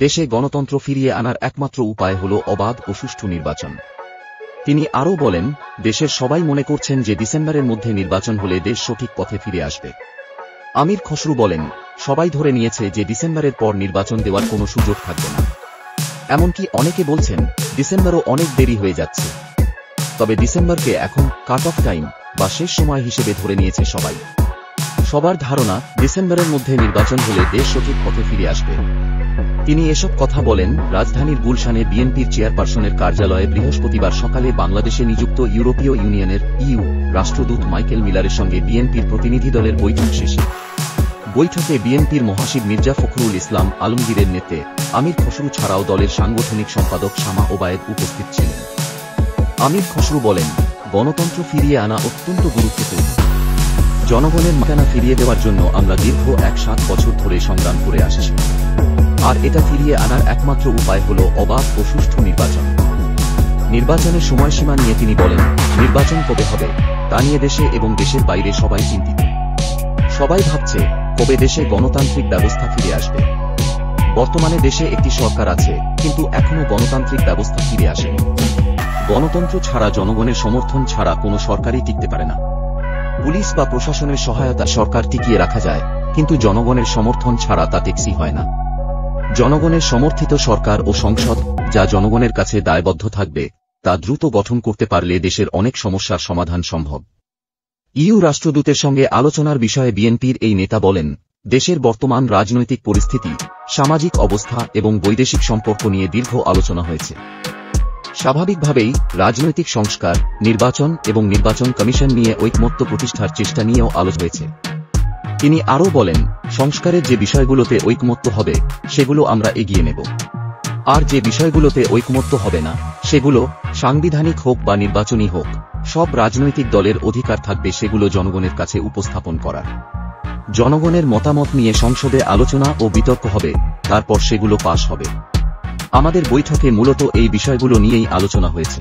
দেশে গণতন্ত্র ফিরিয়ে আনার একমাত্র উপায় হল অবাধ ও সুষ্ঠু নির্বাচন। তিনি আরও বলেন, দেশের সবাই মনে করছেন যে ডিসেম্বরের মধ্যে নির্বাচন হলে দেশ সঠিক পথে ফিরে আসবে। আমির খসরু বলেন, সবাই ধরে নিয়েছে যে ডিসেম্বরের পর নির্বাচন দেওয়ার কোনো সুযোগ থাকবে না। এমনকি অনেকে বলছেন ডিসেম্বরও অনেক দেরি হয়ে যাচ্ছে। তবে ডিসেম্বরকে এখন কাট অফ টাইম বা শেষ সময় হিসেবে ধরে নিয়েছে সবাই। সবার ধারণা ডিসেম্বরের মধ্যে নির্বাচন হলে দেশ সঠিক পথে ফিরে আসবে। তিনি এসব কথা বলেন রাজধানীর গুলশানে বিএনপির চেয়ারপারসনের কার্যালয়ে বৃহস্পতিবার সকালে বাংলাদেশে নিযুক্ত ইউরোপীয় ইউনিয়নের ইইউ রাষ্ট্রদূত মাইকেল মিলারের সঙ্গে বিএনপির প্রতিনিধি দলের বৈঠক শেষে। বৈঠকে বিএনপির মহাসচিব মির্জা ফখরুল ইসলাম আলমগীরের নেতৃত্বে আমির খসরু ছাড়াও দলের সাংগঠনিক সম্পাদক শামা ওবায়েদ উপস্থিত ছিলেন। আমির খসরু বলেন, গণতন্ত্র ফিরিয়ে আনা অত্যন্ত গুরুত্বপূর্ণ। জনগণের মালিকানা ফিরিয়ে দেওয়ার জন্য আমরা দীর্ঘ 7 বছর ধরে সংগ্রাম করে আসছি। আর এটা ফিরিয়ে আনার একমাত্র উপায় হল অবাধ ও সুষ্ঠু নির্বাচন। নির্বাচনের সময়সীমা নিয়ে তিনি বলেন, নির্বাচন কবে হবে তা নিয়ে দেশে এবং দেশের বাইরে সবাই চিন্তিত। সবাই ভাবছে কবে দেশে গণতান্ত্রিক ব্যবস্থা ফিরে আসবে। বর্তমানে দেশে একটি সরকার আছে, কিন্তু এখনো গণতান্ত্রিক ব্যবস্থা ফিরে আসেনি। গণতন্ত্র ছাড়া জনগণের সমর্থন ছাড়া কোনো সরকারই টিকতে পারে না। পুলিশ বা প্রশাসনের সহায়তা সরকার টিকিয়ে রাখা যায়, কিন্তু জনগণের সমর্থন ছাড়া তা টেকসই হয় না। জনগণের সমর্থিত সরকার ও সংসদ যা জনগণের কাছে দায়বদ্ধ থাকবে, তা দ্রুত গঠন করতে পারলে দেশের অনেক সমস্যার সমাধান সম্ভব। ইইউ রাষ্ট্রদূতের সঙ্গে আলোচনার বিষয়ে বিএনপির এই নেতা বলেন, দেশের বর্তমান রাজনৈতিক পরিস্থিতি, সামাজিক অবস্থা এবং বৈদেশিক সম্পর্ক নিয়ে দীর্ঘ আলোচনা হয়েছে। স্বাভাবিকভাবেই রাজনৈতিক সংস্কার, নির্বাচন এবং নির্বাচন কমিশন নিয়ে ঐকমত্য প্রতিষ্ঠার চেষ্টা নিয়েও আলোচনা হয়েছে। তিনি আরও বলেন, সংস্কারের যে বিষয়গুলোতে ঐকমত্য হবে সেগুলো আমরা এগিয়ে নেব। আর যে বিষয়গুলোতে ঐকমত্য হবে না, সেগুলো সাংবিধানিক হোক বা নির্বাচনী হোক, সব রাজনৈতিক দলের অধিকার থাকবে সেগুলো জনগণের কাছে উপস্থাপন করার। জনগণের মতামত নিয়ে সংসদে আলোচনা ও বিতর্ক হবে, তারপর সেগুলো পাস হবে। আমাদের বৈঠকে মূলত এই বিষয়গুলো নিয়েই আলোচনা হয়েছে।